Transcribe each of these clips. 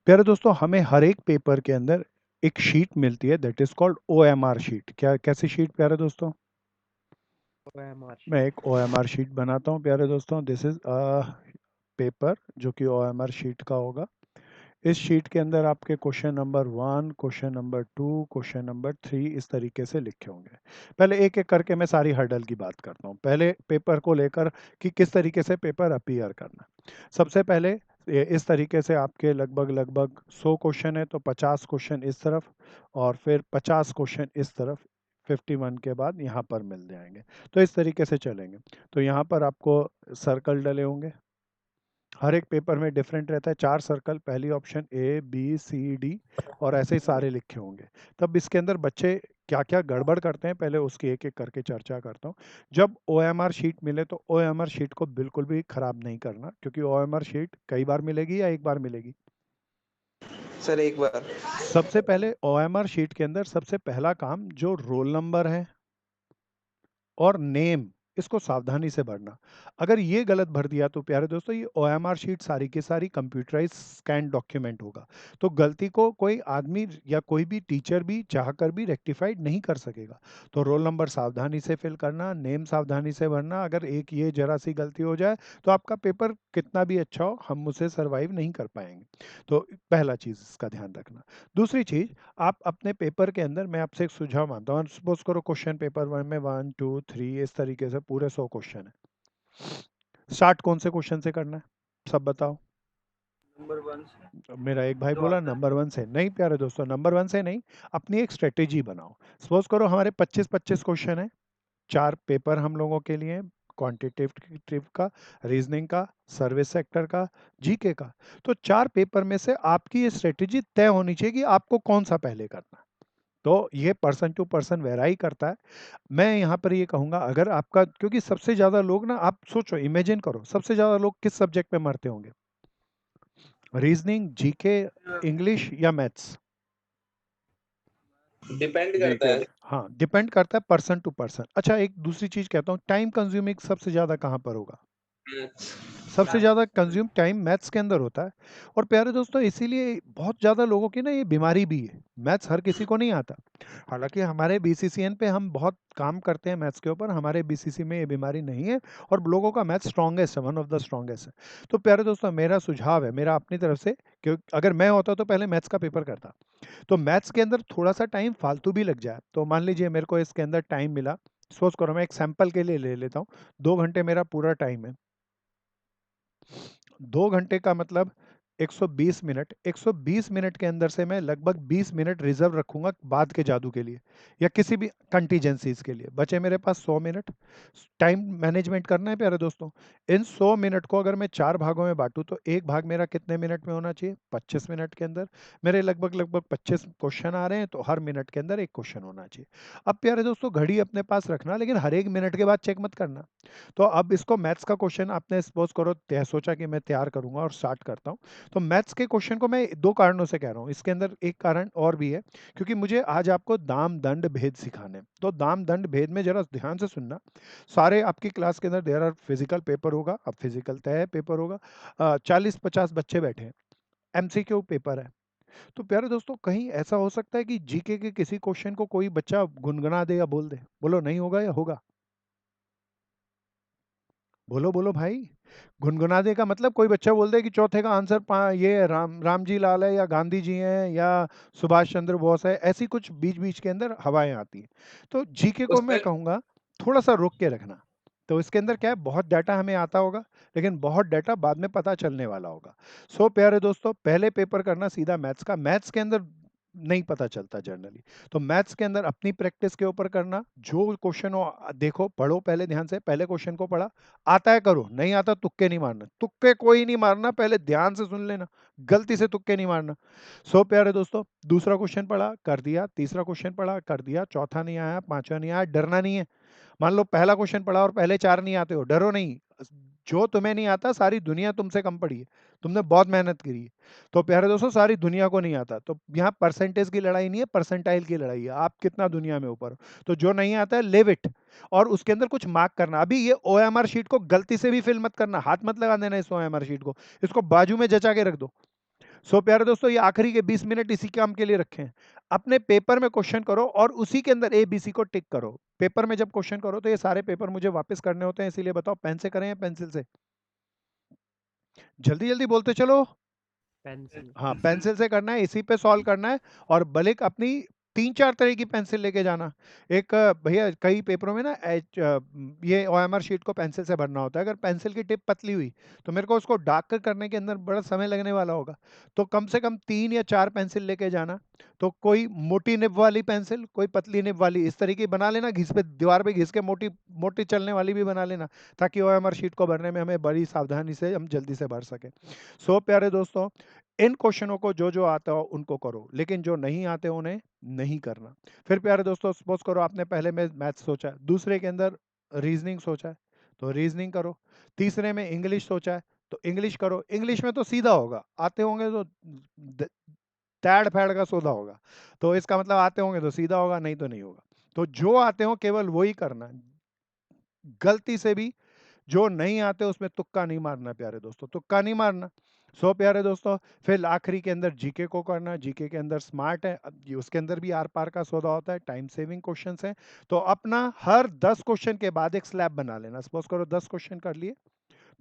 प्यारे दोस्तों, हमें हर एक पेपर के अंदर एक शीट मिलती है that is called OMR sheet. क्या कैसी शीट प्यारे दोस्तों? OMR मैं शीट। एक ओएमआर शीट बनाता हूँ प्यारे दोस्तों। दिस इज पेपर जो कि ओएमआर शीट का होगा। इस शीट के अंदर आपके question number 1, question number 2, question number 3 इस तरीके से लिखे होंगे। पहले एक एक करके मैं सारी हर्डल की बात करता हूँ, पहले पेपर को लेकर कि किस तरीके से पेपर अपीयर करना। सबसे पहले इस तरीके से आपके लगभग लगभग 100 क्वेश्चन है तो 50 क्वेश्चन इस तरफ और फिर 50 क्वेश्चन इस तरफ। 51 के बाद यहाँ पर मिल जाएंगे। तो इस तरीके से चलेंगे। तो यहाँ पर आपको सर्कल डले होंगे। हर एक पेपर में डिफरेंट रहता है। 4 सर्कल, पहली option A B C D और ऐसे ही सारे लिखे होंगे। तब इसके अंदर बच्चे क्या क्या गड़बड़ करते हैं पहले उसकी एक एक करके चर्चा करता हूँ। जब ओएमआर शीट मिले तो ओएमआर शीट को बिल्कुल भी खराब नहीं करना, क्योंकि ओएमआर शीट कई बार मिलेगी या एक बार मिलेगी। सर एक बार। सबसे पहले ओएमआर शीट के अंदर सबसे पहला काम जो रोल नंबर है और नेम, इसको सावधानी से भरना। अगर ये गलत भर दिया तो प्यारे दोस्तों ये ओएमआर शीट सारी की सारी कंप्यूटराइज स्कैन डॉक्यूमेंट होगा। तो गलती को कोई आदमी या कोई भी टीचर भी चाहकर भी रेक्टिफाइड नहीं कर सकेगा। तो रोल नंबर सावधानी से फिल करना, नेम सावधानी से भरना। अगर एक ये जरा सी गलती हो जाए तो आपका पेपर कितना भी अच्छा हो, हम उसे सरवाइव नहीं कर पाएंगे। तो पहला चीज इसका ध्यान रखना। दूसरी चीज, आप अपने पेपर के अंदर, मैं आपसे एक सुझाव मानता हूँ, सपोज करो क्वेश्चन पेपर वन में 1 2 3 इस तरीके से पूरे 100 क्वेश्चन है। स्टार्ट कौन से क्वेश्चन से करना है सब बताओ। नंबर 1 से मेरा एक भाई जो बोला आता है। नंबर 1 से नहीं प्यारे दोस्तों, नंबर 1 से नहीं। अपनी एक स्ट्रेटेजी बनाओ। सपोज करो हमारे 25-25 क्वेश्चन है। 4 पेपर हम लोगों के लिए, क्वांटिटेटिव का, रीजनिंग का, सर्विस सेक्टर का, जीके का। तो 4 पेपर में से आपकी ये स्ट्रेटेजी तय होनी चाहिए कि आपको कौन सा पहले करना है। तो ये पर्सन टू पर्सन वेराई करता है। मैं यहाँ पर ये कहूँगा, अगर आपका, क्योंकि सबसे ज़्यादा लोग ना, आप सोचो, इमेजिन करो, सबसे ज़्यादा लोग किस सब्जेक्ट में मरते होंगे? रीजनिंग, जीके, इंग्लिश या मैथ्स? डिपेंड करता जीके। है। हाँ, डिपेंड करता है पर्सन टू पर्सन। अच्छा, एक दूसरी चीज़ कहता हूँ, टाइम कंज्यूमिंग सबसे ज़्यादा कहाँ पर होगा? मैथ्स। सबसे ज़्यादा कंज्यूम टाइम मैथ्स के अंदर होता है। और प्यारे दोस्तों, इसीलिए बहुत ज़्यादा लोगों की ना ये बीमारी भी है। मैथ्स हर किसी को नहीं आता। हालांकि हमारे बीसीसीएन पे हम बहुत काम करते हैं मैथ्स के ऊपर, हमारे बीसीसी में ये बीमारी नहीं है और लोगों का मैथ्स स्ट्रॉन्गेस्ट है, वन ऑफ द स्ट्रॉन्गेस्ट है। तो प्यारे दोस्तों, मेरा सुझाव है, मेरा अपनी तरफ से, कि अगर मैं होता तो पहले मैथ्स का पेपर करता। तो मैथ्स के अंदर थोड़ा सा टाइम फालतू भी लग जाए, तो मान लीजिए मेरे को इसके अंदर टाइम मिला, सोच करो, मैं एक सैंपल के लिए ले लेता हूँ, 2 घंटे मेरा पूरा टाइम है। 2 घंटे का मतलब 120 मिनट। 120 मिनट के अंदर से मैं लगभग 20 मिनट रिजर्व रखूंगा बाद के जादू के लिए या किसी भी कंटीजेंसीज के लिए। बचे मेरे पास 100 मिनट। टाइम मैनेजमेंट करना है प्यारे दोस्तों। इन 100 मिनट को अगर मैं 4 भागों में बांटूं तो एक भाग मेरा कितने मिनट में होना चाहिए? 25 मिनट के अंदर। मेरे लगभग लगभग 25 क्वेश्चन आ रहे हैं तो हर मिनट के अंदर एक क्वेश्चन होना चाहिए। अब प्यारे दोस्तों, घड़ी अपने पास रखना, लेकिन हर एक मिनट के बाद चेक मत करना। तो अब इसको, मैथ्स का क्वेश्चन आपने सपोज करो सोचा कि मैं तैयार करूंगा और स्टार्ट करता हूं। तो मैथ्स के क्वेश्चन को मैं 2 कारणों से कह रहा हूं। इसके अंदर एक कारण और भी है, क्योंकि मुझे आज आपको दाम दंड भेद सिखाने हैं। तो दाम दंड भेद में जरा ध्यान से सुनना। सारे आपकी क्लास के अंदर देर आर फिजिकल पेपर होगा, अब फिजिकल तय है पेपर होगा। 40-50 बच्चे बैठे हैं, एमसीक्यू पेपर है। तो प्यारे दोस्तों, कहीं ऐसा हो सकता है कि जीके के किसी क्वेश्चन को कोई बच्चा गुनगुना दे या बोल दे? बोलो नहीं होगा या होगा? बोलो बोलो भाई। गुनगुना दे का मतलब कोई बच्चा बोल दे कि चौथे का आंसर ये राम जी लाल है या गांधी जी हैं या सुभाष चंद्र बोस है, ऐसी कुछ बीच बीच के अंदर हवाएं आती हैं। तो जीके को मैं उसमें कहूँगा थोड़ा सा रोक के रखना। तो इसके अंदर क्या है, बहुत डाटा हमें आता होगा, लेकिन बहुत डाटा बाद में पता चलने वाला होगा। सो प्यारे दोस्तों, पहले पेपर करना सीधा मैथ्स का। मैथ्स के अंदर नहीं पता चलता जनरली। तो मैथ्स के अंदर अपनी प्रैक्टिस के ऊपर करना। जो क्वेश्चन हो देखो, पढ़ो पहले ध्यान से, पहले क्वेश्चन को पढ़ा, आता है करो, नहीं आता तुक्के नहीं मारना। तुक्के कोई नहीं मारना, पहले ध्यान से सुन लेना, गलती से तुक्के नहीं मारना। सो प्यारे दोस्तों, दूसरा क्वेश्चन पढ़ा, कर दिया। तीसरा क्वेश्चन पढ़ा, कर दिया। चौथा नहीं आया, पांचवा नहीं आया, डरना नहीं है। मान लो पहला क्वेश्चन पढ़ा और पहले 4 नहीं आते हो, डरो नहीं। जो तुम्हें नहीं आता, सारी दुनिया तुमसे कम पढ़ी है, तुमने बहुत मेहनत करी है। तो प्यारे दोस्तों, सारी दुनिया को नहीं आता। तो यहाँ परसेंटेज की लड़ाई नहीं है, परसेंटाइल की लड़ाई है, आप कितना दुनिया में ऊपर हो। तो जो नहीं आता है, लिव इट। और उसके अंदर कुछ मार्क करना। अभी ये ओएमआर शीट को गलती से भी फिल मत करना, हाथ मत लगा देना इस ओएमआर शीट को, इसको बाजू में जचा के रख दो। सो प्यारे दोस्तों, ये आखिरी के 20 मिनट इसी काम के लिए रखे हैं। अपने पेपर में क्वेश्चन करो और उसी के अंदर ए बी सी को टिक करो। पेपर में जब क्वेश्चन करो तो ये सारे पेपर मुझे वापस करने होते हैं, इसीलिए बताओ पेन से करें या पेंसिल से? जल्दी जल्दी बोलते चलो। पेंसिल। हाँ, पेंसिल से करना है, इसी पे सॉल्व करना है। और भले अपनी 3-4 तरह की पेंसिल लेके जाना। एक भैया कई पेपरों में ना ये ओएमआर शीट को पेंसिल से भरना होता है। अगर पेंसिल की टिप पतली हुई तो मेरे को उसको डार्क करने के अंदर बड़ा समय लगने वाला होगा। तो कम से कम 3 या 4 पेंसिल लेके जाना। तो कोई मोटी निब वाली पेंसिल, कोई पतली निब वाली, इस तरीके की बना लेना। घिस पे दीवार पे घिस के मोटी मोटी चलने वाली भी बना लेना, ताकि ओएमआर शीट को भरने में हमें बड़ी सावधानी से हम जल्दी से भर सकें। सो प्यारे दोस्तों, इन क्वेश्चनों को जो जो आता हो उनको करो, लेकिन जो नहीं आते उन्हें नहीं करना। फिर प्यारे दोस्तों, सपोज करो आपने पहले में मैथ्स सोचा है, दूसरे के अंदर रीजनिंग सोचा है, तो रीजनिंग करो। तीसरे में इंग्लिश सोचा है, तो इंग्लिश करो। इंग्लिश में तो सीधा होगा, आते होंगे तो तैड़ फैड़ का सौदा होगा। तो इसका मतलब आते होंगे तो सीधा होगा, नहीं तो नहीं होगा। तो जो आते हो केवल वही करना, गलती से भी जो नहीं आते उसमें तुक्का नहीं मारना प्यारे दोस्तों, तुक्का नहीं मारना। सो प्यारे दोस्तों, फिर आखिरी के अंदर जीके को करना। जीके के अंदर स्मार्ट है, अब ये उसके अंदर भी आर पार का सौदा होता है, टाइम सेविंग क्वेश्चंस हैं। तो अपना हर 10 क्वेश्चन के बाद एक स्लैब बना लेना। सपोज करो 10 क्वेश्चन कर लिए,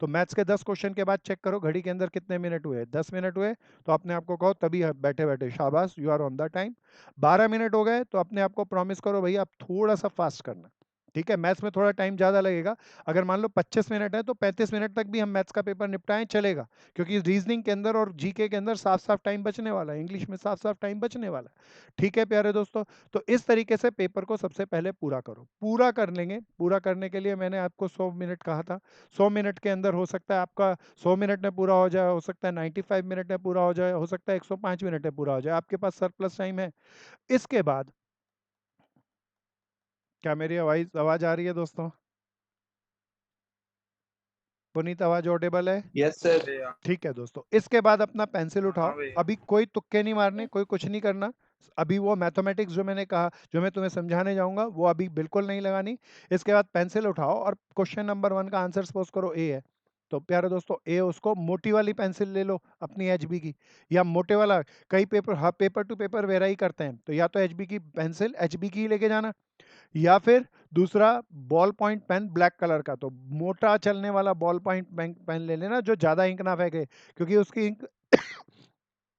तो मैथ्स के 10 क्वेश्चन के बाद चेक करो घड़ी के अंदर कितने मिनट हुए। 10 मिनट हुए तो अपने आप को कहो तभी बैठे बैठे शाबाश, you are on the time. 12 minute हो गए तो अपने आप को प्रॉमिस करो भैया आप थोड़ा सा फास्ट करना। ठीक है, मैथ्स में थोड़ा टाइम ज़्यादा लगेगा। अगर मान लो 25 मिनट है तो 35 मिनट तक भी हम मैथ्स का पेपर निपटाएं, चलेगा। क्योंकि रीजनिंग के अंदर और जीके के अंदर साफ साफ टाइम बचने वाला है, इंग्लिश में साफ साफ टाइम बचने वाला है। ठीक है प्यारे दोस्तों, तो इस तरीके से पेपर को सबसे पहले पूरा करो। पूरा कर लेंगे, पूरा करने के लिए मैंने आपको 100 मिनट कहा था। 100 मिनट के अंदर हो सकता है आपका 100 मिनट में पूरा हो जाए, हो सकता है 95 मिनट में पूरा हो जाए, हो सकता है 105 मिनट में पूरा हो जाए, आपके पास सरप्लस टाइम है। इसके बाद क्या मेरी आवाज आवाज आ रही है दोस्तों? पुनीत, आवाज ऑडिबल है? Yes sir. ठीक है दोस्तों, इसके बाद अपना पेंसिल उठाओ। हाँ भैया। अभी कोई तुक्के नहीं मारने, कोई कुछ नहीं करना। अभी वो मैथमेटिक्स जो मैंने कहा, जो मैं तुम्हें समझाने जाऊंगा, वो अभी बिल्कुल नहीं लगानी। इसके बाद पेंसिल उठाओ और क्वेश्चन नंबर 1 का आंसर सपोज करो ए है। तो प्यारे दोस्तों, ए उसको मोटी वाली पेंसिल ले लो अपनी एचबी की, या मोटे वाला। कई पेपर, हाँ, पेपर टू पेपर वेराई करते हैं, तो या तो एचबी की पेंसिल एचबी की ही लेके जाना, या फिर दूसरा ball point pen black colour का। तो मोटा चलने वाला बॉल पॉइंट पेन ले लेना जो ज़्यादा इंक ना फेंके, क्योंकि उसकी इंक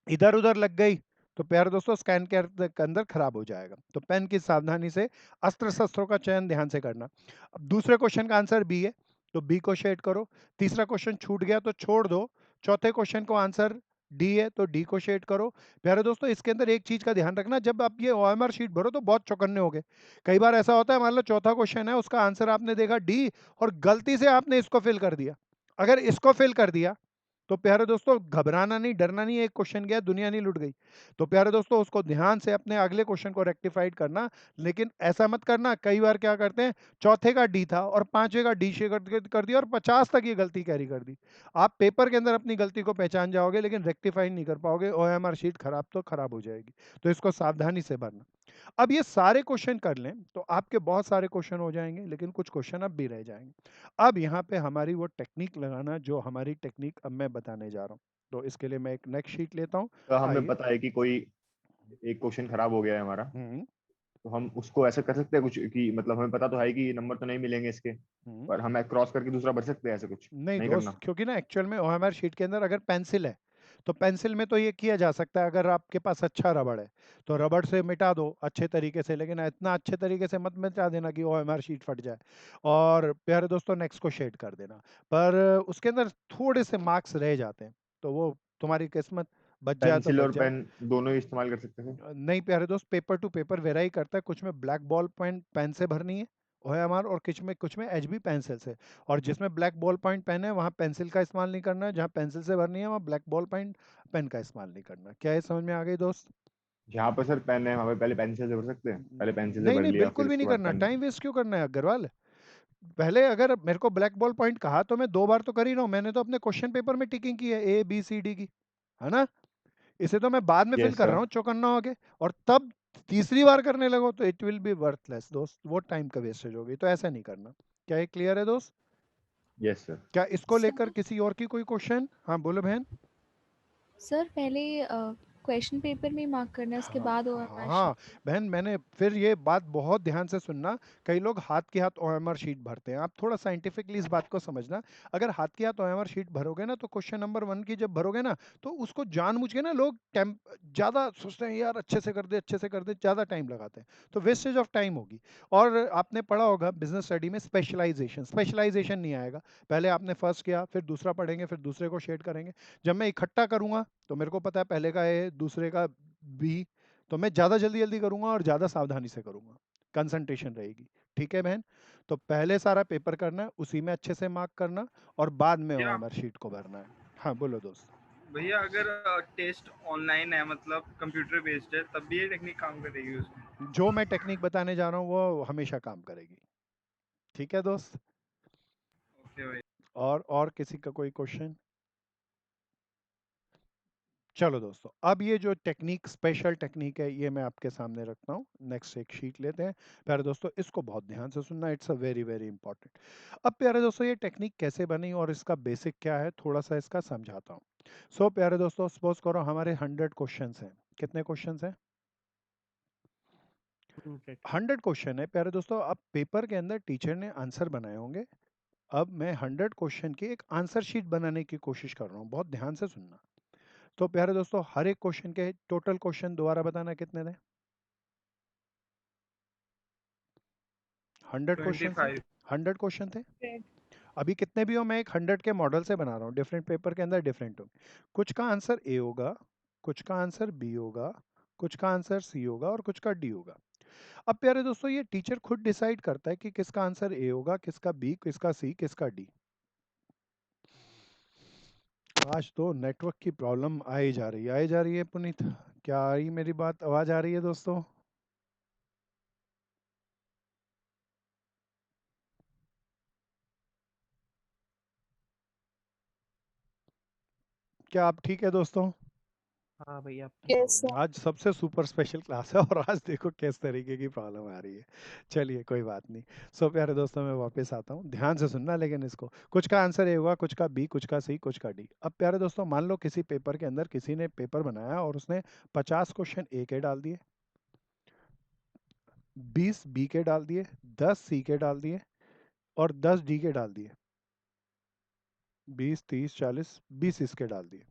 इधर उधर लग गई तो प्यारे दोस्तों स्कैन के अंदर खराब हो जाएगा। तो पेन की सावधानी से, अस्त्र शस्त्रों का चयन ध्यान से करना। अब दूसरे क्वेश्चन का आंसर बी है, तो बी को शेड करो। तीसरा क्वेश्चन छूट गया तो छोड़ दो। चौथे क्वेश्चन को आंसर डी है तो डी को शेड करो। प्यारे दोस्तों, इसके अंदर एक चीज का ध्यान रखना, जब आप ये ओएमआर शीट भरो तो बहुत चौकन्ने हो गए। कई बार ऐसा होता है, मान लो चौथा क्वेश्चन है, उसका आंसर आपने देखा डी, और गलती से आपने इसको फिल कर दिया। अगर इसको फिल कर दिया तो प्यारे दोस्तों घबराना नहीं, डरना नहीं, एक क्वेश्चन गया दुनिया नहीं लुट गई। तो प्यारे दोस्तों उसको ध्यान से अपने अगले क्वेश्चन को रेक्टिफाइड करना। लेकिन ऐसा मत करना, कई बार क्या करते हैं, चौथे का डी था और पांचवे का डी से कर दिया और 50 तक ये गलती कैरी कर दी। आप पेपर के अंदर अपनी गलती को पहचान जाओगे लेकिन रेक्टिफाइड नहीं कर पाओगे, ओएमआर शीट खराब तो खराब हो जाएगी। तो इसको सावधानी से भरना। अब ये सारे क्वेश्चन कर लें तो आपके बहुत सारे क्वेश्चन हो जाएंगे, लेकिन कुछ क्वेश्चन अब भी रह जाएंगे। अब यहाँ पे हमारी वो टेक्निक लगाना, जो हमारी टेक्निक अब मैं बताने जा रहा हूँ। तो इसके लिए मैं एक नेक्स्ट शीट लेता हूँ। तो हमें आइए। पता है कि कोई एक क्वेश्चन खराब हो गया है हमारा, हम्म। तो हम उसको ऐसा कर सकते हैं कुछ कि मतलब हमें पता तो है कि नंबर तो नहीं मिलेंगे इसके, हम्म। पर हम क्रॉस करके दूसरा भर सकते हैं, ऐसे कुछ नहीं नहीं दोस्त, करना। क्योंकि ना एक्चुअल में ओएमआर शीट के अंदर अगर पेंसिल है तो पेंसिल में तो ये किया जा सकता है, अगर आपके पास अच्छा रबड़ है तो रबड़ से मिटा दो अच्छे तरीके से, लेकिन इतना अच्छे तरीके से मत मिटा देना कि ओएमआर शीट फट जाए। और प्यारे दोस्तों नेक्स्ट को शेड कर देना। पर उसके अंदर थोड़े से मार्क्स रह जाते हैं, तो वो तुम्हारी किस्मत, बच जाए तो पेंसिल बच और जाए। पेन दोनों ही इस्तेमाल कर सकते हैं। नहीं प्यारे दोस्त, पेपर टू पेपर वेराई करता है, कुछ में ब्लैक बॉल पॉइंट पेन से भरनी है ओएमआर, और कुछ में एचबी पेंसिल से। और जिसमें ब्लैक बॉल पॉइंट पेन है वहाँ पेंसिल का इस्तेमाल नहीं करना है, जहाँ पेंसिल से भरनी है वहाँ ब्लैक बॉल पॉइंट पेन का इस्तेमाल नहीं करना। क्या ये समझ में आ गई दोस्त? जहाँ पर सर पेन है वहाँ पे पहले पेंसिल से भर सकते हैं, पहले पेंसिल से नहीं भर नहीं, लिया फिर बिल्कुल भी नहीं उसके बाद करना, पेन। टाइम वेस्ट क्यों करना है अग्रवाल। पहले अगर मेरे को ब्लैक बॉल पॉइंट कहा तो मैं 2 बार तो कर ही रहा हूँ, मैंने तो अपने क्वेश्चन पेपर में टिकिंग की है ए बी सी डी की, है ना। इसे तो मैं बाद में फिल यस कर रहा सर। हूँ चौकन्ना होके, और तब तीसरी बार करने लगो तो इट विल बी वर्थलेस दोस्त, वो टाइम का वेस्टेज होगी, तो ऐसा नहीं करना। क्या ये क्लियर है दोस्त? Yes sir. क्या इसको लेकर किसी और की कोई क्वेश्चन? हाँ बोलो बहन। सर पहले क्वेश्चन पेपर में मार्क करना है, उसके हाँ बाद ओएमआर हाँ शीट। बहन, मैंने फिर ये बात बहुत ध्यान से सुनना। कई लोग हाथ के हाथ ओएमआर शीट भरते हैं, आप थोड़ा साइंटिफिकली इस बात को समझना। अगर हाथ के हाथ ओएमआर शीट भरोगे ना, तो क्वेश्चन नंबर 1 की जब भरोगे ना, तो उसको जानबूझ के ना लोग टाइम ज़्यादा सोचते हैं, यार अच्छे से कर दे, अच्छे से कर दे, ज़्यादा टाइम लगाते हैं, तो वेस्टेज ऑफ टाइम होगी। और आपने पढ़ा होगा बिजनेस स्टडी में, स्पेशलाइजेशन, स्पेशलाइजेशन नहीं आएगा। पहले आपने फर्स्ट किया, फिर दूसरा पढ़ेंगे, फिर दूसरे को शेड करेंगे। जब मैं इकट्ठा करूंगा तो मेरे को पता है पहले का ए, दूसरे का बी, तो मैं ज़्यादा जल्दी जल्दी करूंगा और ज़्यादा सावधानी से करूंगा, कंसंट्रेशन रहेगी। ठीक है बहन? तो पहले सारा पेपर करना है, उसी में अच्छे से मार्क करना, और बाद में भैया ओएमआर शीट को भरना है। हाँ बोलो दोस्त। भैया अगर टेस्ट ऑनलाइन है, मतलब कंप्यूटर बेस्ड है, तब भी ये टेक्निक काम करेगी उसमें? जो मैं टेक्निक बताने जा रहा हूँ वो हमेशा काम करेगी। ठीक है दोस्त? ओके भाई। और किसी का कोई क्वेश्चन? चलो दोस्तों, अब ये जो टेक्निक, स्पेशल टेक्निक है, ये मैं आपके सामने रखता हूँ। नेक्स्ट एक शीट लेते हैं। प्यारे दोस्तों, इसको बहुत ध्यान से सुनना, it's a very very important. अब प्यारे दोस्तों, ये टेक्निक कैसे बनी और इसका बेसिक क्या है, थोड़ा सा इसका समझाता हूँ। सो प्यारे दोस्तों, सपोज करो हमारे 100 क्वेश्चंस हैं। कितने क्वेश्चंस हैं? 100। 100 क्वेश्चन है प्यारे दोस्तों। अब पेपर के अंदर टीचर ने आंसर बनाए होंगे। अब मैं 100 क्वेश्चन की एक आंसर शीट बनाने की कोशिश कर रहा हूँ, बहुत ध्यान से सुनना। तो प्यारे दोस्तों, हर एक क्वेश्चन के टोटल क्वेश्चन दोबारा बताना कितने थे? 100 क्वेश्चन थे। 25। 100 क्वेश्चन थे। Right. अभी कितने भी हो, मैं एक 100 के मॉडल से बना रहा हूँ, डिफरेंट पेपर के अंदर डिफरेंट होंगे। कुछ का आंसर ए होगा, कुछ का आंसर बी होगा, कुछ का आंसर सी होगा और कुछ का डी होगा। अब प्यारे दोस्तों, ये टीचर खुद डिसाइड करता है कि किसका आंसर ए होगा, किसका बी, किसका सी, किसका डी। आज तो नेटवर्क की प्रॉब्लम आई जा रही है, आई जा रही है पुनीत। क्या आ रही मेरी बात, आवाज आ रही है दोस्तों? क्या आप ठीक है दोस्तों? हाँ भैया अब ठीक हो Yes, गया। sir. आज सबसे सुपर स्पेशल क्लास है, और आज देखो किस तरीके की प्रॉब्लम आ रही है। चलिए कोई बात नहीं। सो प्यारे दोस्तों, मैं वापस आता हूँ, ध्यान से सुनना लेकिन इसको। कुछ का आंसर ए होगा, कुछ का बी, कुछ का सी, कुछ का डी। अब प्यारे दोस्तों, मान लो किसी पेपर के अंदर किसी ने पेपर बनाया और उसने 50 क्वेश्चन ए के डाल दिए, 20 बी के डाल दिए, 10 सी के डाल दिए और 10 डी के डाल दिए। 20, 30, 40, 20 इसके डाल दिए।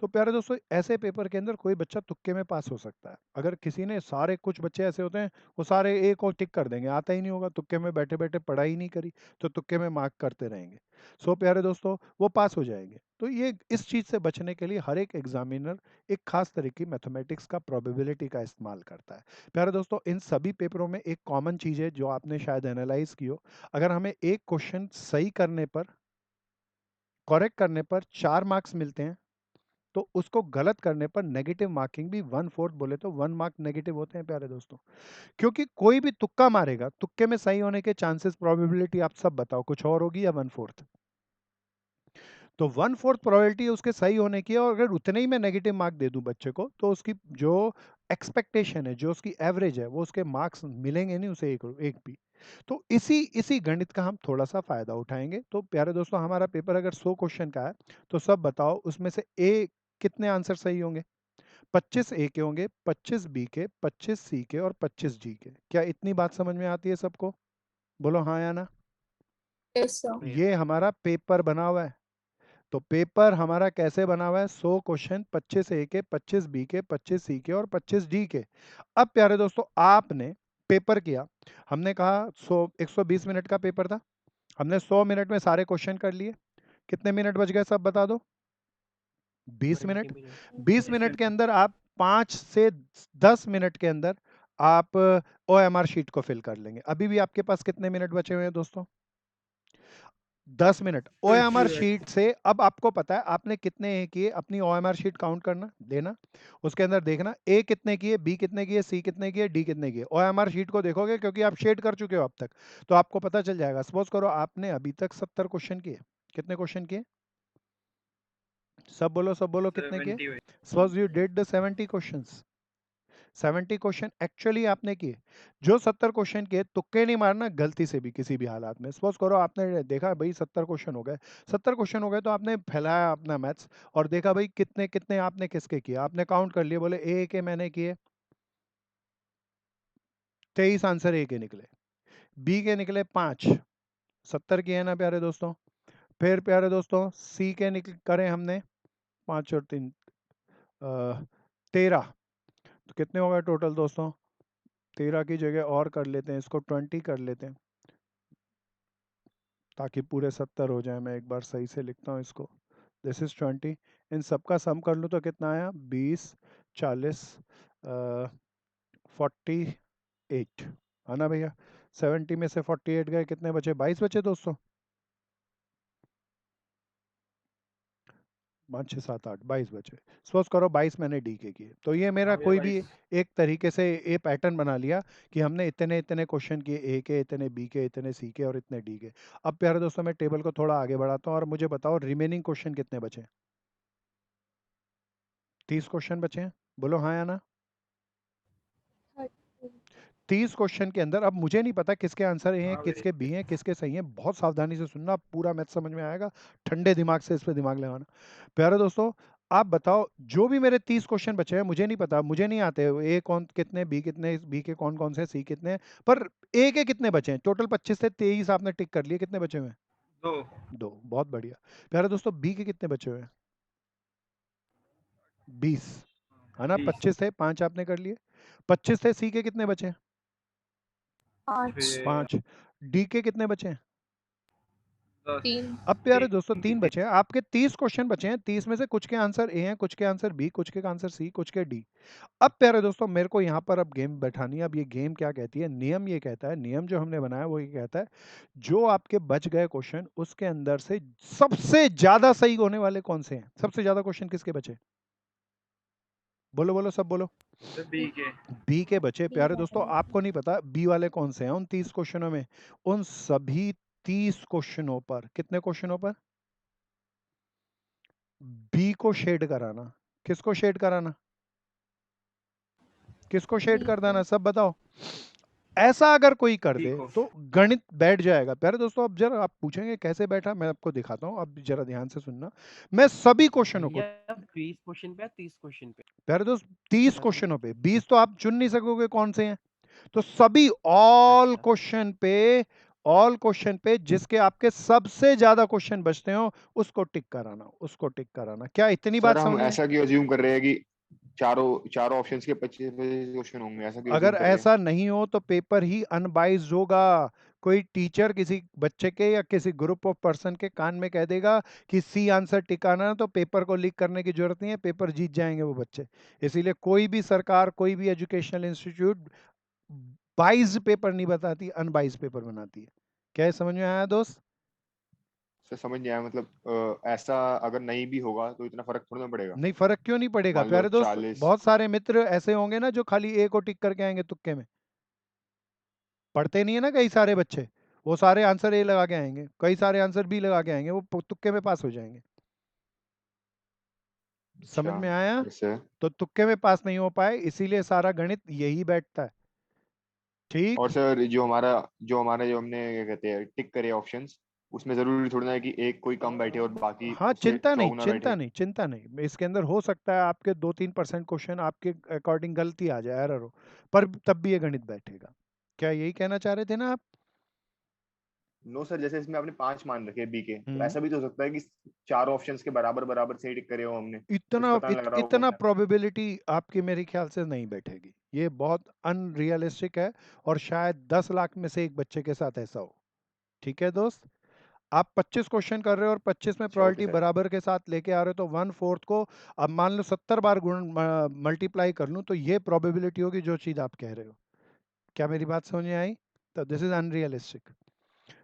तो प्यारे दोस्तों, ऐसे पेपर के अंदर कोई बच्चा तुक्के में पास हो सकता है। अगर किसी ने सारे, कुछ बच्चे ऐसे होते हैं वो सारे ए को टिक कर देंगे, आता ही नहीं होगा, तुक्के में बैठे बैठे पढ़ाई नहीं करी, तो तुक्के में मार्क करते रहेंगे। सो प्यारे दोस्तों, वो पास हो जाएंगे। तो ये, इस चीज से बचने के लिए हर एक एग्जामिनर एक खास तरह की मैथमेटिक्स का, प्रोबेबिलिटी का इस्तेमाल करता है। प्यारे दोस्तों, इन सभी पेपरों में एक कॉमन चीज है जो आपने शायद एनालाइज की हो। अगर हमें एक क्वेश्चन सही करने पर, करेक्ट करने पर 4 मार्क्स मिलते हैं, तो उसको गलत करने पर नेगेटिव मार्किंग भी 1/4, बोले तो 1 मार्क नेगेटिव होते हैं प्यारे दोस्तों। क्योंकि कोई भी तुक्का मारेगा, तुक्के में सही होने के चांसेस, प्रोबेबिलिटी आप सब बताओ, कुछ और होगी या 1/4? तो 1/4 प्रोबेबिलिटी उसके सही होने की है, और अगर उतने ही मैं नेगेटिव मार्क दे दूं बच्चे को, तो उसकी जो एक्सपेक्टेशन है, जो उसकी एवरेज है, वो उसके मार्क्स मिलेंगे नहीं उसे एक भी। तो इसी इसी गणित का हम थोड़ा सा फायदा उठाएंगे। तो प्यारे दोस्तों, हमारा पेपर अगर 100 क्वेश्चन का है, तो सब बताओ उसमें से ए कितने आंसर सही होंगे? 25 ए के होंगे, 25 बी के, 25 सी के और 25 डी के। क्या इतनी बात समझ में आती है सबको? बोलो हाँ या ना। Yes, sir. भैया ये हमारा पेपर बना हुआ है। तो पेपर हमारा कैसे बना हुआ है? 100 क्वेश्चन, 25 ए के, 25 बी के, 25 सी के और 25 डी के। अब प्यारे दोस्तों, आपने पेपर किया, हमने कहा 100, 120 मिनट का पेपर था, हमने 100 मिनट में सारे क्वेश्चन कर लिए। कितने मिनट बच गए सब बता दो? 20 20 मिनट। मिनट। 20 20 मिनट के मिनट। अंदर आप 5 से 10 मिनट के अंदर आप ओएमआर शीट को फिल कर लेंगे। अभी भी आपके पास कितने मिनट बचे हुए हैं दोस्तों? 10 मिनट। ओएमआर 20 शीट से अब आपको पता है आपने कितने ए किए, अपनी ओएमआर शीट काउंट करना, देना, उसके अंदर देखना ए कितने किए, बी कितने किए, सी कितने किए, डी कितने किए। ओएमआर शीट को देखोगे, क्योंकि आप शेड कर चुके हो अब तक, तो आपको पता चल जाएगा। सपोज करो आपने अभी तक 70 क्वेश्चन किए। कितने क्वेश्चन किए? सब बोलो, सब बोलो, कितने किए? 70 भाई। Suppose you did the 70 questions, 70 question actually आपने किए। जो 70 क्वेश्चन किए तुक्के नहीं मारना गलती से भी किसी भी हालात में। सपोज करो आपने देखा भाई 70 क्वेश्चन हो गए, 70 क्वेश्चन हो गए तो आपने फैलाया अपना मैथ्स और देखा भाई कितने कितने आपने किसके किए, आपने काउंट कर लिए, बोले ए के मैंने किए 23 आंसर ए के निकले, बी के निकले 5, 70 किए हैं ना प्यारे दोस्तों। फिर प्यारे दोस्तों सी के निकल करें हमने 5 और 3 13, तो कितने हो गए टोटल दोस्तों, 13 की जगह और कर लेते हैं इसको 20 कर लेते हैं ताकि पूरे 70 हो जाए। मैं एक बार सही से लिखता हूँ इसको, दिस इज 20, इन सबका सम कर लूँ तो कितना आया 20 40 48 है ना भैया। 70 में से 48 गए, कितने बचे 22 बचे दोस्तों, 5 6 7 8 22 बचे। सपोज करो 22 मैंने डी के किए, तो ये मेरा हाँ भैया कोई भी 22। एक तरीके से ये पैटर्न बना लिया कि हमने इतने इतने क्वेश्चन किए ए के, इतने बी के, इतने सी के और इतने डी के। अब प्यारे दोस्तों मैं टेबल को थोड़ा आगे बढ़ाता हूँ और मुझे बताओ रिमेनिंग क्वेश्चन कितने बचे। 30 क्वेश्चन बचे हैं, बोलो हाँ या ना। 30 क्वेश्चन के अंदर अब मुझे नहीं पता किसके आंसर ए हैं, हाँ किसके भैया। बी हैं, किसके सही हैं। बहुत सावधानी से सुनना, पूरा मैथ समझ में आएगा, ठंडे दिमाग से इस पे दिमाग लगाना। प्यारे दोस्तों आप बताओ जो भी मेरे 30 क्वेश्चन बचे हैं, मुझे नहीं पता, मुझे नहीं आते ए कौन कितने, बी कितने, बी के कौन कौन से, सी कितने, पर ए के कितने बचे हैं। टोटल 25 से 23 आपने टिक कर लिए, कितने बचे हुए हैं, 2। 2, बहुत बढ़िया। प्यारे दोस्तों बी के कितने बचे हुए हैं, 20 है ना, 20। 25 थे 5 आपने कर लिए। 25 थे, सी के कितने बचे हैं, 5 5। डी के कितने बचे हैं, 10। 3 अब प्यारे दोस्तों 3 3 बचे हैं आपके, 30 क्वेश्चन बचे हैं, 30 में से कुछ के आंसर ए हैं, कुछ के आंसर बी, कुछ के आंसर सी, कुछ के डी। अब प्यारे दोस्तों मेरे को यहाँ पर अब गेम बैठानी है। अब ये गेम क्या कहती है, नियम ये कहता है, नियम जो हमने बनाया वो ये कहता है जो आपके बच गए क्वेश्चन उसके अंदर से सबसे ज्यादा सही होने वाले कौन से हैं, सबसे ज्यादा क्वेश्चन किसके बचे, बोलो बोलो सब बोलो। बी के। बी के बचे। बी प्यारे दोस्तों वाले आपको नहीं पता बी वाले कौन से हैं उन 30 क्वेश्चनों में। उन सभी 30 क्वेश्चनों पर, कितने क्वेश्चनों पर, बी को शेड कराना। किसको शेड कराना, किसको शेड बी कर को देना, सब बताओ। ऐसा अगर कोई कर डी दे को। तो गणित बैठ जाएगा। प्यारे दोस्तों अब जरा आप पूछेंगे कैसे बैठा, मैं आपको दिखाता हूँ, अब जरा ध्यान से सुनना। मैं सभी क्वेश्चनों को, भैया 20 क्वेश्चन पे या 30 क्वेश्चन पे? प्यारे दोस्त 30 अच्छा क्वेश्चनों पे, 20 तो आप चुन नहीं सकोगे कौन से हैं, तो सभी ऑल अच्छा क्वेश्चन पे, ऑल क्वेश्चन पे जिसके आपके सबसे ज्यादा क्वेश्चन बचते हो उसको टिक कराना, उसको टिक कराना। क्या इतनी सर बात हम समझ में, ऐसा क्यों अज्यूम कर रहे हैं कि चारों चारों ऑप्शंस के 25-25 क्वेश्चन होंगे, ऐसा क्यों अगर अज्यूम कर रहे हैं? ऐसा नहीं हो तो पेपर ही अनबाइज्ड होगा। कोई टीचर किसी बच्चे के या किसी ग्रुप ऑफ पर्सन के कान में कह देगा कि सी आंसर टिकाना है, तो पेपर को लीक करने की जरूरत नहीं है, पेपर जीत जाएंगे वो बच्चे। इसीलिए कोई भी सरकार, कोई भी एजुकेशनल इंस्टीट्यूट बाइज्ड पेपर नहीं बताती, अनबाइज्ड पेपर बनाती है। क्या ये समझ में आया दोस्त। सर समझ नहीं आया, मतलब ऐसा अगर नहीं भी होगा तो इतना फर्क थोड़ा ना पड़ेगा। नहीं फर्क क्यों नहीं पड़ेगा मान लो प्यारे दोस्त, 40। बहुत सारे मित्र ऐसे होंगे ना जो खाली ए को टिक करके आएंगे तुक्के में, पढ़ते नहीं है ना कई सारे बच्चे, वो सारे आंसर ए लगा के आएंगे, कई सारे आंसर बी लगा के आएंगे, वो तुक्के में पास हो जाएंगे। समझ अच्छा, में आया। ऐसे। तो तुक्के में पास नहीं हो पाए, इसीलिए सारा गणित यही बैठता है। ठीक। और सर जो हमारा जो हमने क्या कहते हैं टिक करे ऑप्शंस, उसमें जरूरी थोड़ा ना है कि एक कोई कम बैठे और बाकी हाँ उससे चिंता नहीं, चौगुना चिंता बैठे। नहीं, चिंता नहीं, इसके अंदर हो सकता है आपके 2-3% क्वेश्चन आपके अकॉर्डिंग गलती आ जाए, एरर हो, पर तब भी ये गणित बैठेगा। क्या यही कहना चाह रहे थे ना आप। नो सर, जैसे इसमें आपने 5 मान रखे बी के, तो हम्म। ऐसा भी तो हो सकता है कि चारों ऑप्शंस के बराबर बराबर सही टिक करे हो हमने, कुछ इतना पता नहीं लग रहा होगा। इतना प्रोबेबिलिटी आपकी मेरे ख्याल से नहीं बैठेगी, ये बहुत अनरियलिस्टिक है, और शायद 10 लाख में से एक बच्चे के साथ ऐसा हो। ठीक है दोस्त, आप 25 क्वेश्चन कर रहे हो और 25 में अच्छा, ओके प्रोबेबिलिटी सर। बराबर के साथ लेके आ रहे हो, तो 1/4 को अब मान लो 70 बार गुण मल्टीप्लाई कर लूं तो ये प्रोबेबिलिटी होगी जो चीज आप कह रहे हो। क्या मेरी बात समझ में आई। तो दिस इज अनरियलिस्टिक।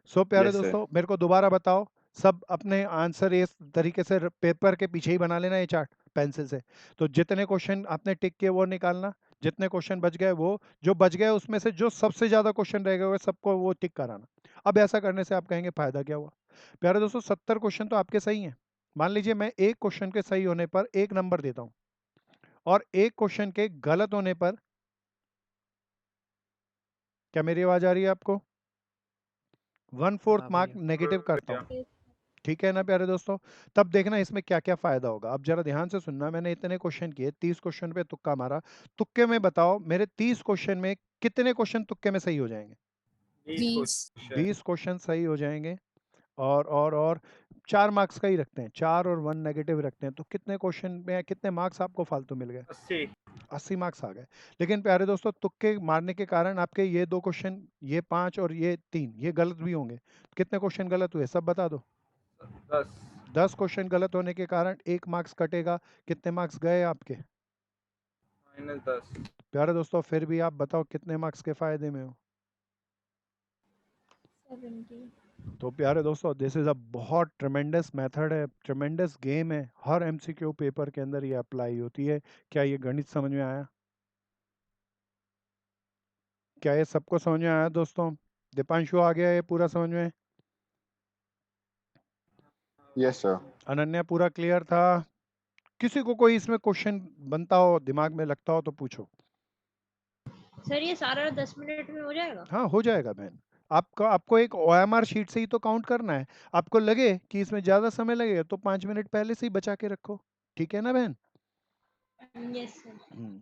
सो प्यारे यस सर। दोस्तों मेरे को दोबारा बताओ, सब अपने आंसर इस तरीके से पेपर के पीछे ही बना लेना ये चार्ट पेंसिल से। तो जितने क्वेश्चन आपने टिक किए वो निकालना, जितने क्वेश्चन बच गए वो, जो बच गए उसमें से जो सबसे ज्यादा क्वेश्चन रह गए सबको वो टिक कराना। अब ऐसा करने से आप कहेंगे फायदा क्या हुआ। प्यारे दोस्तों 70 क्वेश्चन तो आपके सही हैं, मान लीजिए मैं एक क्वेश्चन के सही होने पर 1 नंबर देता हूँ और एक क्वेश्चन के गलत होने पर क्या मेरी आवाज आ रही है आपको? 1/4 हाँ मार्क भैया। नेगेटिव करता हूँ, भैया ठीक है ना प्यारे दोस्तों? तब देखना इसमें क्या क्या फायदा होगा। अब जरा ध्यान से सुनना, मैंने इतने क्वेश्चन किए, 30 क्वेश्चन पे तुक्का मारा। तुक्के में बताओ मेरे 30 क्वेश्चन में कितने क्वेश्चन तुक्के में सही हो जाएंगे? 20 क्वेश्चन 20 क्वेश्चन सही हो जाएंगे। और 4 मार्क्स का ही रखते हैं, 4 और 1 नेगेटिव रखते हैं, तो कितने क्वेश्चन में कितने मार्क्स आपको फालतू मिल गए? 80 80 मार्क्स आ गए। लेकिन प्यारे दोस्तों, तुक्के मारने के कारण आपके ये 2 क्वेश्चन, ये 5 और ये 3, ये गलत भी होंगे। कितने क्वेश्चन गलत हुए सब बता दो। 10 10 क्वेश्चन गलत होने के कारण 1 मार्क्स कटेगा। कितने मार्क्स गए आपके? -10 प्यारे दोस्तों, फिर भी आप बताओ कितने मार्क्स के फायदे में हो? 70। तो प्यारे दोस्तों, दिस इज अ बहुत ट्रेमेंडस मेथड है, ट्रेमेंडस गेम है। हर एमसीक्यू पेपर के अंदर ये अप्लाई होती है। क्या ये गणित समझ में आया? क्या ये सबको समझ में आया दोस्तों? दीपांशु आ गया ये पूरा समझ में? Yes sir. अनन्या पूरा क्लियर था? किसी को कोई इसमें क्वेश्चन बनता हो, दिमाग में लगता हो तो पूछो। सर ये सारा 10 मिनट में हो जाएगा? हाँ हो जाएगा बहन। आपको एक ओएमआर शीट से ही तो काउंट करना है। आपको लगे कि इसमें ज़्यादा समय लगेगा तो 5 मिनट पहले से ही बचा के रखो, ठीक है ना बहन? Yes sir.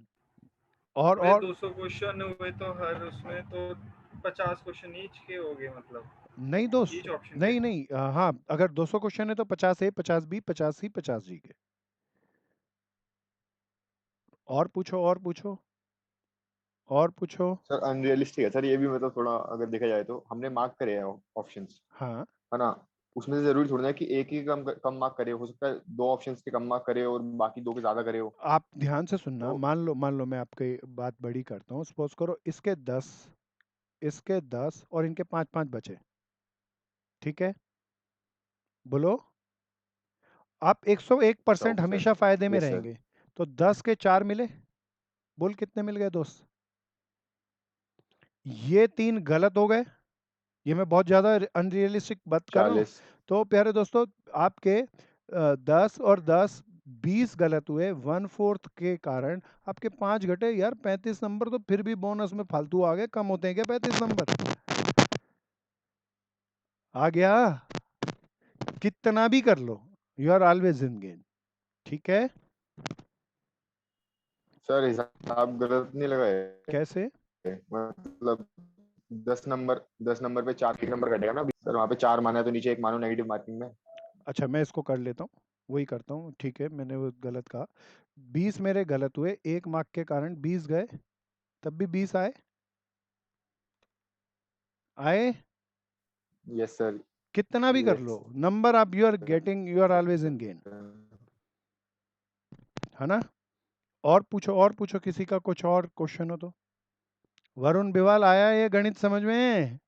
और 200 क्वेश्चन हुए तो हर उसमें तो 50 क्वेश्चन ईच के हो गए, मतलब नहीं दोस्त, ईच ऑप्शन नहीं के। नहीं, हाँ अगर 200 क्वेश्चन है तो 50 ए, 50 बी, 50 सी, 50 जी के। और पूछो, और पूछो, और पूछो। सर अनरियलिस्टिक है सर ये भी, मतलब थोड़ा अगर देखा जाए तो हमने मार्क करे हैं ऑप्शंस, हाँ है ना? उसमें से जरूरी थोड़ा ना कि एक ही कम कम मार्क करे, हो सकता है दो ऑप्शंस के कम मार्क करे और बाकी दो के ज्यादा करे हो। आप ध्यान से सुनना, तो मान लो मैं आपकी बात बड़ी करता हूँ। सपोज करो इसके 10, इसके 10 और इनके 5-5 बचे, ठीक है? बोलो। आप 101% सर हमेशा फायदे में यस सर। रहेंगे। तो 10 के 4 मिले, बोल कितने मिल गए दोस्त? ये 3 गलत हो गए। ये मैं बहुत ज़्यादा अनरियलिस्टिक बात कर रहा हूँ। 40। तो प्यारे दोस्तों, आपके 10 और 10, 20 गलत हुए। 1/4 के कारण आपके 5 घटे यार। 35 नंबर तो फिर भी बोनस में फालतू आ गए। कम होते हैं क्या 35 नंबर? आ गया? कितना भी कर लो, you are always in game, ठीक है? सर हिसाब गलत नहीं लगाए, कैसे? मतलब 10 नंबर पे 4 एक नंबर कटेगा ना सर, वहाँ पे 4 माना है तो नीचे एक मानो नेगेटिव मार्किंग में। अच्छा मैं इसको कर लेता हूँ, वही करता हूँ, ठीक है? मैंने वो गलत कहा। 20 मेरे गलत हुए, 1 मार्क के कारण 20 गए। तब भी 20 आए, आए। Yes sir. कितना भी कर लो यस नंबर, आप you are getting, you are always in gain, है ना? और पूछो, और पूछो, किसी का कुछ और क्वेश्चन हो तो। वरुण बिवाल आया ये गणित समझ में?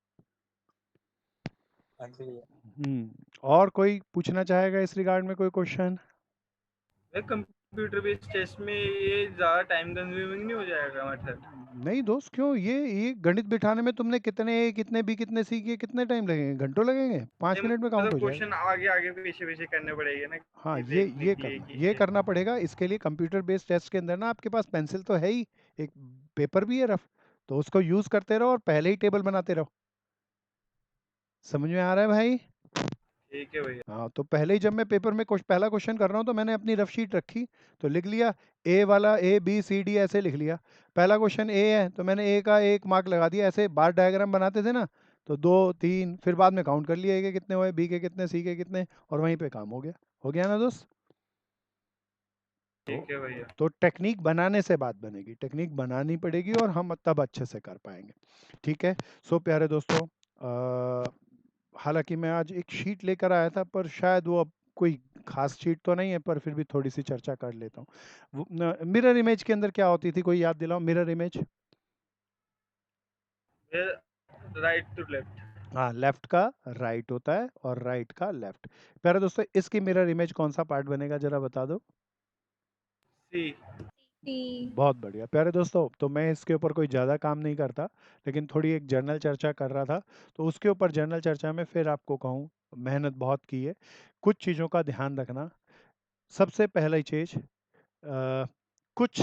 और कोई पूछना चाहेगा इस रिगार्ड में कोई क्वेश्चन? कंप्यूटर बेस्ड टेस्ट में ये ज्यादा टाइम कंज्यूमिंग नहीं हो जाएगा मतलब? नहीं दोस्त, क्यों? ये गणित बिठाने में तुमने कितने ए, कितने बी, कितने सी किए, कितने टाइम लगेंगे? घंटों लगेंगे? 5 मिनट में काउंट मतलब हो जाएगा। क्वेश्चन आगे आगे पीछे पीछे करने पड़ेंगे ना, हाँ कि ये देखने ये की करना, कि ये करना पड़ेगा। इसके लिए कंप्यूटर बेस्ड टेस्ट के अंदर ना आपके पास पेंसिल तो है ही, एक पेपर भी है रफ, तो उसको यूज करते रहो और पहले ही टेबल बनाते रहो। समझ में आ रहा है भाई? ठीक है भैया। हाँ, तो पहले ही जब मैं पेपर में पहला क्वेश्चन कर रहा हूँ तो मैंने अपनी रफ शीट रखी, तो लिख लिया ए वाला, ए बी सी डी ऐसे लिख लिया। पहला क्वेश्चन ए है तो मैंने ए का 1 मार्क लगा दिया। ऐसे बार डायग्राम बनाते थे ना, तो 2 3, फिर बाद में काउंट कर लिया ए के कितने हुए, बी के कितने, सी के कितने, और वहीं पे काम हो गया। हो गया ना दोस्त? तो ठीक है भैया। तो टेक्निक बनाने से बात बनेगी, टेक्निक बनानी पड़ेगी और हम तब अच्छे से कर पाएंगे, ठीक है? सो प्यारे दोस्तों, हालांकि मैं आज एक शीट लेकर आया था, पर शायद वो अब कोई खास शीट तो नहीं है, पर फिर भी थोड़ी सी चर्चा कर लेता हूँ। मिरर इमेज के अंदर क्या होती थी, कोई याद दिलाओ? Mirror image, right to left. हाँ, लेफ्ट का राइट होता है और राइट का लेफ्ट। प्यारे दोस्तों, इसकी मिरर इमेज कौन सा पार्ट बनेगा जरा बता दो। सी। टी। बहुत बढ़िया प्यारे दोस्तों, तो मैं इसके ऊपर कोई ज़्यादा काम नहीं करता, लेकिन थोड़ी एक जर्नल चर्चा कर रहा था, तो उसके ऊपर जर्नल चर्चा में फिर आपको कहूँ, मेहनत बहुत की है। कुछ चीज़ों का ध्यान रखना। सबसे पहली चीज़, कुछ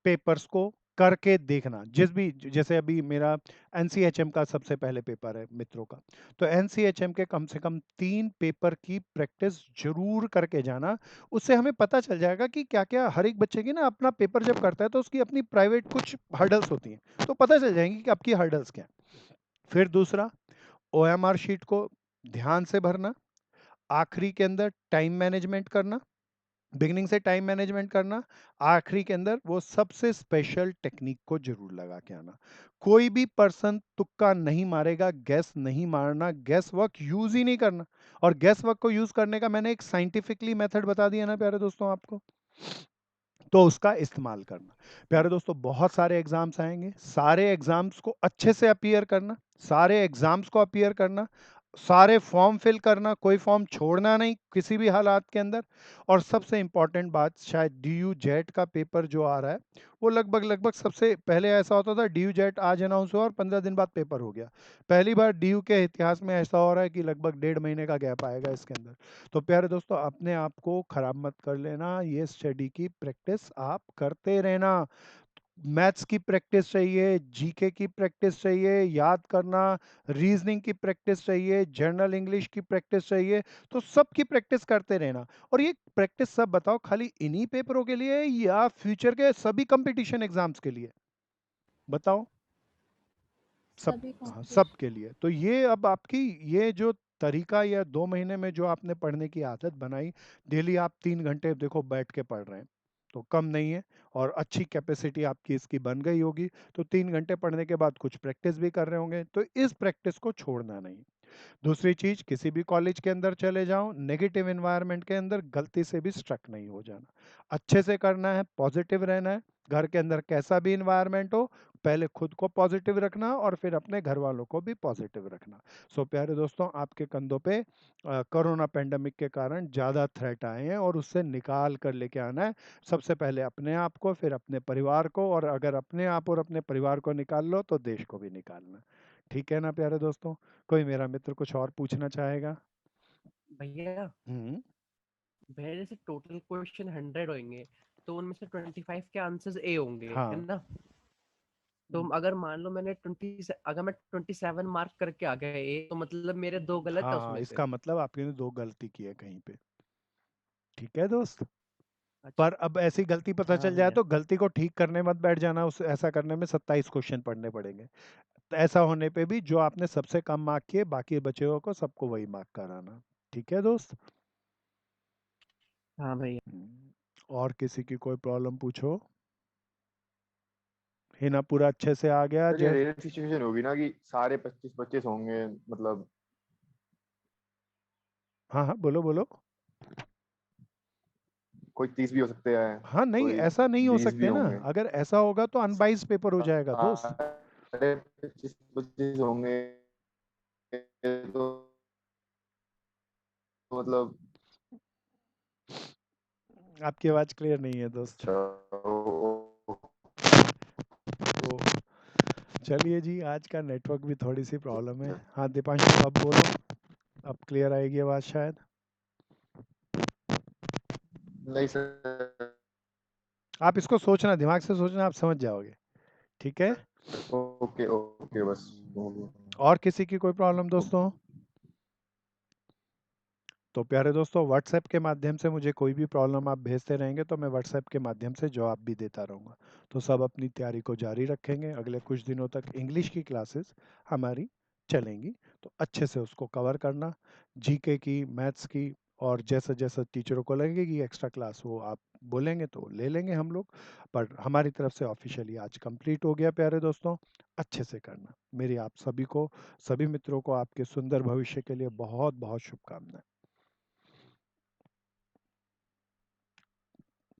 पेपर्स को करके देखना। जैसे अभी मेरा एनसीएचएम का सबसे पहले पेपर है मित्रों का, तो एनसीएचएम के कम से कम 3 पेपर की प्रैक्टिस जरूर करके जाना। उससे हमें पता चल जाएगा कि क्या क्या हर एक बच्चे की ना अपना पेपर जब करता है तो उसकी अपनी प्राइवेट कुछ हर्डल्स होती हैं, तो पता चल जाएंगी कि आपकी हर्डल्स क्या हैं। फिर दूसरा, ओएमआर शीट को ध्यान से भरना, आखिरी के अंदर टाइम मैनेजमेंट करना, बिगिनिंग से टाइम मैनेजमेंट करना, आखिरी के अंदर वो सबसे स्पेशल टेक्निक को जरूर लगा के आना। कोई भी पर्सन तुक्का नहीं मारेगा, गैस नहीं मारना, गैस वर्क यूज ही नहीं करना। और गैस वर्क को यूज करने का मैंने एक साइंटिफिकली मेथड बता दिया ना प्यारे दोस्तों आपको, तो उसका इस्तेमाल करना। प्यारे दोस्तों बहुत सारे एग्जाम्स आएंगे, सारे एग्जाम्स को अच्छे से अपीयर करना, सारे एग्जाम्स को अपीयर करना, सारे फॉर्म फिल करना, कोई फॉर्म छोड़ना नहीं किसी भी हालात के अंदर। और सबसे इंपॉर्टेंट बात, शायद डीयू जेट का पेपर जो आ रहा है वो लगभग लगभग सबसे पहले ऐसा होता था, डीयू जेट आज अनाउंस हुआ और 15 दिन बाद पेपर हो गया। पहली बार डीयू के इतिहास में ऐसा हो रहा है कि लगभग 1.5 महीने का गैप आएगा इसके अंदर। तो प्यारे दोस्तों अपने आप को खराब मत कर लेना, ये स्टडी की प्रैक्टिस आप करते रहना। मैथ्स की प्रैक्टिस चाहिए, जीके की प्रैक्टिस चाहिए, याद करना, रीजनिंग की प्रैक्टिस चाहिए, जर्नल इंग्लिश की प्रैक्टिस चाहिए। तो सब की प्रैक्टिस करते रहना। और ये प्रैक्टिस सब बताओ खाली इन्हीं पेपरों के लिए या फ्यूचर के सभी कंपटीशन एग्जाम्स के लिए, बताओ। सब, सभी हाँ, कॉम्पिटिशन। सब के लिए। तो ये अब आपकी ये जो तरीका या 2 महीने में जो आपने पढ़ने की आदत बनाई, डेली आप 3 घंटे देखो बैठ के पढ़ रहे हैं, तो कम नहीं है। और अच्छी कैपेसिटी आपकी इसकी बन गई होगी, तो 3 घंटे पढ़ने के बाद कुछ प्रैक्टिस भी कर रहे होंगे, तो इस प्रैक्टिस को छोड़ना नहीं। दूसरी चीज, किसी भी कॉलेज के अंदर चले जाओ, नेगेटिव एनवायरनमेंट के अंदर गलती से भी स्ट्रक नहीं हो जाना। अच्छे से करना है, पॉजिटिव रहना है। घर के अंदर कैसा भी इन्वायरमेंट हो, पहले खुद को पॉजिटिव रखना और फिर अपने घर वालों को भी पॉजिटिव रखना। सो प्यारे दोस्तों आपके कंधों पे कोरोना पेंडेमिक के कारण ज़्यादा थ्रेट आए हैं और उससे निकाल कर लेके आना है। सबसे पहले अपने आप को, फिर अपने परिवार को, और अगर अपने आप और अपने परिवार को निकाल लो तो देश को भी निकालना। ठीक है ना प्यारे दोस्तों? कोई मेरा मित्र कुछ और पूछना चाहेगा? भैया हम्म। भैया जैसे टोटल क्वेश्चन 100 होंगे, तो उनमें से 25 के आंसर्स ए होंगे, है हाँ। ना? तो अगर मान लो अगर मैं 27 मार्क करके आ गया ए, तो मतलब मेरे 2 गलत है हाँ, उसमें से। इसका मतलब आपने 2 गलती की है कहीं पे। ठीक है दोस्त। अच्छा। पर अब ऐसी गलती पता हाँ चल जाए भैया। तो गलती को ठीक करने मत बैठ जाना, उस ऐसा करने में 27 क्वेश्चन पढ़ने पड़ेंगे। तो ऐसा होने पे भी जो आपने सबसे कम मार्क किए, बाकी बचे हुए को सबको वही मार्क कराना। ठीक है दोस्त? हाँ भैया। और किसी की कोई प्रॉब्लम पूछो। हिना पूरा अच्छे से आ गया? सर ये रेयर सिचुएशन होगी ना कि सारे 25-25 होंगे, मतलब हाँ हाँ, बोलो बोलो। कोई 30 भी हो सकते हैं, हाँ, नहीं कोई ऐसा नहीं हो 20 भी सकते ना। होंगे, अगर ऐसा होगा तो अनबाइस्ड पेपर हो जाएगा दोस्त। सारे 25-25 होंगे तो मतलब आपकी आवाज क्लियर नहीं है दोस्त। अच्छा तो चलिए जी, आज का नेटवर्क भी थोड़ी सी प्रॉब्लम है। हाँ दीपांशु अब बोलो, अब क्लियर आएगी आवाज शायद। नहीं सर। आप इसको सोचना, दिमाग से सोचना, आप समझ जाओगे। ठीक है? ओके ओके बस हो गया। और किसी की कोई प्रॉब्लम दोस्तों? तो प्यारे दोस्तों व्हाट्सएप के माध्यम से मुझे कोई भी प्रॉब्लम आप भेजते रहेंगे तो मैं व्हाट्सएप के माध्यम से जवाब भी देता रहूँगा। तो सब अपनी तैयारी को जारी रखेंगे, अगले कुछ दिनों तक इंग्लिश की क्लासेस हमारी चलेंगी, तो अच्छे से उसको कवर करना। जीके की, मैथ्स की, और जैसा जैसा टीचरों को लगेगी एक्स्ट्रा क्लास वो आप बोलेंगे तो ले लेंगे हम लोग। पर हमारी तरफ से ऑफिशियली आज कंप्लीट हो गया प्यारे दोस्तों। अच्छे से करना। मेरी आप सभी को, सभी मित्रों को आपके सुंदर भविष्य के लिए बहुत बहुत शुभकामनाएं।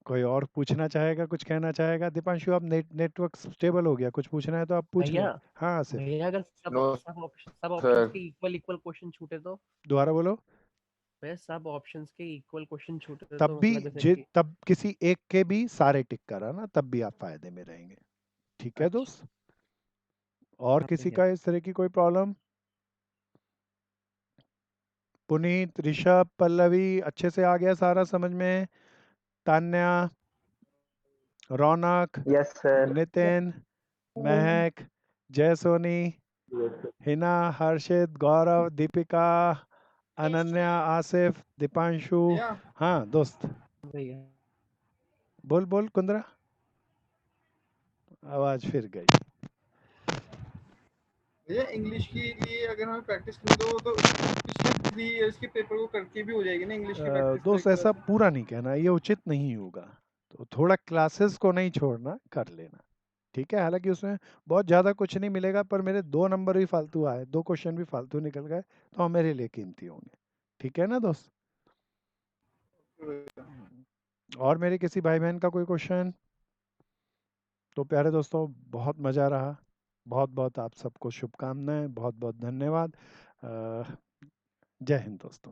कोई और पूछना चाहेगा, कुछ कहना चाहेगा? दीपांशु आप नेटवर्क स्टेबल हो गया, कुछ पूछना है तो आप पूछ लो। भैया हाँ आसिफ, भैया अगर नो सब ऑप्शंस सर। के इक्वल इक्वल क्वेश्चन छूटे तो? दोबारा बोलो। भैया सब ऑप्शंस के इक्वल क्वेश्चन छूटे तब तो भी मतलब जैसे कि तब किसी एक के भी सारे टिक कराना, तब भी आप फायदे में रहेंगे। ठीक है अच्छा। दोस्त? और हाँ किसी भैया। का इस तरह की कोई प्रॉब्लम? पुनीत, ऋषभ, पल्लवी अच्छे से आ गया सारा समझ में? तान्या, रौनक, यस सर। नितिन, महक, जय सोनी, हिना, हर्षित, गौरव, दीपिका, अनन्या, आसिफ, दीपांशु। भैया हाँ दोस्त, भैया बोल बोल कुंदरा, आवाज फिर गई। भैया इंग्लिश के लिए अगर हमें प्रैक्टिस करें तो पिछले 3 इयर्स के पेपर को करके भी हो जाएगी ना इंग्लिश की प्रैक्टिस तो दोस्त एक ऐसा तरह से। पूरा नहीं कहना, ये उचित नहीं होगा, तो थोड़ा क्लासेस को नहीं छोड़ना, कर लेना, ठीक है। हालांकि उसमें बहुत ज़्यादा कुछ नहीं मिलेगा, पर मेरे 2 नंबर भी फालतू आए, 2 क्वेश्चन भी फालतू निकल गए, तो हम मेरे लिए कीमती होंगे, ठीक है ना दोस्त। और मेरे किसी भाई बहन का कोई क्वेश्चन? तो प्यारे दोस्तों, बहुत मज़ा रहा, बहुत बहुत आप सबको शुभकामनाएं, बहुत बहुत धन्यवाद। जय हिंद दोस्तों।